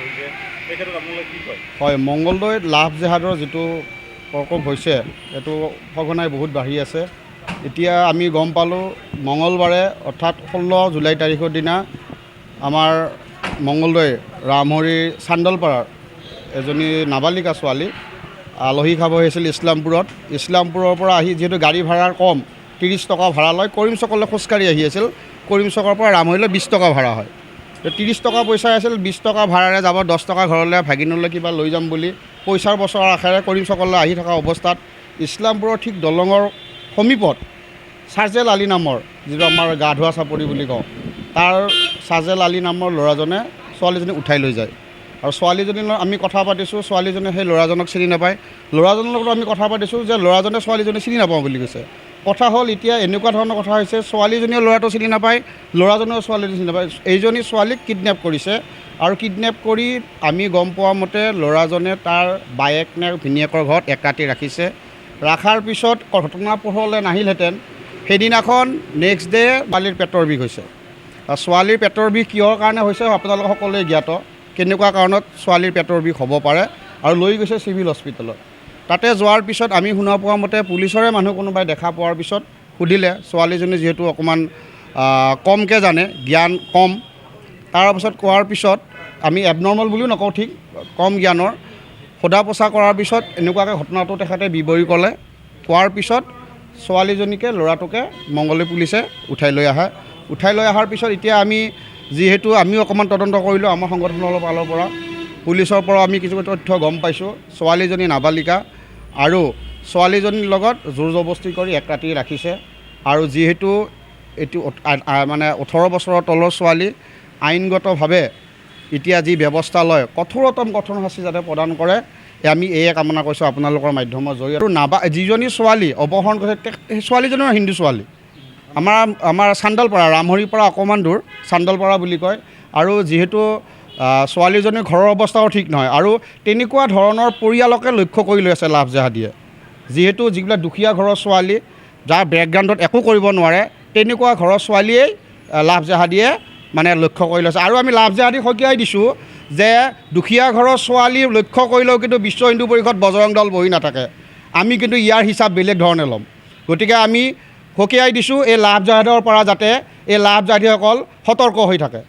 হৈছে এই ক্ষেত্ৰত আপোনালোকে কি কয়? হয়, মংগলদৈত লাভ জেহাদৰ যিটো প্ৰকোপ হৈছে এইটো সঘনাই বহুত বাঢ়ি আছে। এতিয়া আমি গম পালোঁ মঙলবাৰে অৰ্থাৎ 16 জুলাই তাৰিখৰ দিনা আমাৰ মংগলদৈ ৰামহৰি চান্দলপাৰাৰ এজনী নাবালিকা ছোৱালী আলহী খাব আহিছিল ইছলামপুৰৰ পৰা আহি যিহেতু গাড়ী ভাড়াৰ কম 30 টকা ভাড়া লয়, কৰিম চকলৈ খোজকাঢ়ি আহি আছিল। কৰিম চকৰ পৰা ৰামহৰিলৈ 20 টকা ভাড়া হয়। 30 টকা পইচা আছিল, 20 টকা ভাড়াৰে যাব, 10 টকা ঘৰলৈ ভাগিনলৈ কিবা লৈ যাম বুলি পইচাৰ বছৰৰ আশাৰে কৰিম চকলৈ আহি থকা অৱস্থাত ইছলামপুৰৰ ঠিক দলঙৰ সমীপত চাৰ্জেল আলী নামৰ যিটো আমাৰ গা ধোৱা চাপৰি বুলি কওঁ, তাৰ চাৰ্জেল আলী নামৰ ল'ৰাজনে ছোৱালীজনীক উঠাই লৈ যায়। আৰু ছোৱালীজনীৰ লগত আমি কথা পাতিছোঁ, ছোৱালীজনে সেই ল'ৰাজনক চিনি নাপায়। ল'ৰাজনৰ লগত আমি কথা পাতিছোঁ যে ল'ৰাজনে ছোৱালীজনী চিনি নাপাওঁ বুলি কৈছে। কথা হ'ল এতিয়া এনেকুৱা ধৰণৰ কথা হৈছে, ছোৱালীজনীয়ে ল'ৰাটো চিনি নাপায়, ল'ৰাজনেও ছোৱালীজনী চিনি নাপায়। এইজনী ছোৱালীক কিডনেপ কৰিছে আৰু কিডনেপ কৰি আমি গম পোৱা মতে ল'ৰাজনে তাৰ বায়েক নে ভিনীয়েকৰ ঘৰত এক ৰাতি ৰাখিছে। ৰখাৰ পিছত ঘটনা পোহৰলৈ নাহিলহেঁতেন, সেইদিনাখন নেক্সট ডে ছোৱালীৰ পেটৰ বিষ হৈছে। আৰু ছোৱালীৰ পেটৰ বিষ কিহৰ কাৰণে হৈছে আপোনালোক সকলোৱে জ্ঞাত, কেনেকুৱা কাৰণত ছোৱালীৰ পেটৰ বিষ হ'ব পাৰে, আৰু লৈ গৈছে চিভিল হস্পিটেলত। তাতে যোৱাৰ পিছত আমি শুনা পোৱা মতে পুলিচৰে মানুহ কোনোবাই দেখা পোৱাৰ পিছত সুধিলে, ছোৱালীজনী যিহেতু অকণমান কমকৈ জানে, জ্ঞান কম, তাৰপাছত কোৱাৰ পিছত আমি এবনৰ্মেল বুলিও নকওঁ, ঠিক কম জ্ঞানৰ, সোধা পোছা কৰাৰ পিছত এনেকুৱাকৈ ঘটনাটো তেখেতে বিৱৰি ক'লে। কোৱাৰ পিছত ছোৱালীজনীকে ল'ৰাটোকে মংগলদৈ পুলিচে উঠাই লৈ আহে। উঠাই লৈ অহাৰ পিছত এতিয়া আমি যিহেতু আমিও অকণমান তদন্ত কৰিলোঁ আমাৰ সংগঠনৰ ফালৰ পৰা, পুলিচৰ পৰা আমি কিছু তথ্য গম পাইছোঁ। ছোৱালীজনী নাবালিকা আৰু ছোৱালীজনীৰ লগত জোৰ জবস্তি কৰি এক ৰাতি ৰাখিছে। আৰু যিহেতু এইটো মানে 18 বছৰৰ তলৰ ছোৱালী, আইনগতভাৱে এতিয়া যি ব্যৱস্থা লয় কঠোৰতম কঠোৰ শাস্তি যাতে প্ৰদান কৰে, আমি এয়ে কামনা কৰিছোঁ আপোনালোকৰ মাধ্যমৰ জৰিয়তে। আৰু যিজনী ছোৱালী অপহৰণ কৰিছে সেই ছোৱালীজনীও হিন্দু ছোৱালী, আমাৰ চান্দলপাৰা, ৰামহৰিৰ পৰা অকণমান দূৰ চান্দলপাৰা বুলি কয়। আৰু যিহেতু ছোৱালীজনীৰ ঘৰৰ অৱস্থাও ঠিক নহয়, আৰু তেনেকুৱা ধৰণৰ পৰিয়ালকে লক্ষ্য কৰি লৈ আছে লাভ জেহাদীয়ে। যিহেতু যিবিলাক দুখীয়া ঘৰৰ ছোৱালী, যাৰ বেকগ্ৰাউণ্ডত একো কৰিব নোৱাৰে, তেনেকুৱা ঘৰৰ ছোৱালীয়েই লাভ জেহাদীয়ে মানে লক্ষ্য কৰি লৈছে। আৰু আমি লাভ জেহাদীক সকীয়াই দিছোঁ যে দুখীয়া ঘৰৰ ছোৱালী লক্ষ্য কৰিলেও কিন্তু বিশ্ব হিন্দু পৰিষদ বজৰং দল বহি নাথাকে, আমি কিন্তু ইয়াৰ হিচাপ বেলেগ ধৰণে ল'ম। গতিকে আমি সকীয়াই দিছোঁ এই লাভ জেহাদৰ পৰা যাতে এই লাভ জেহাদীসকল সতৰ্ক হৈ থাকে।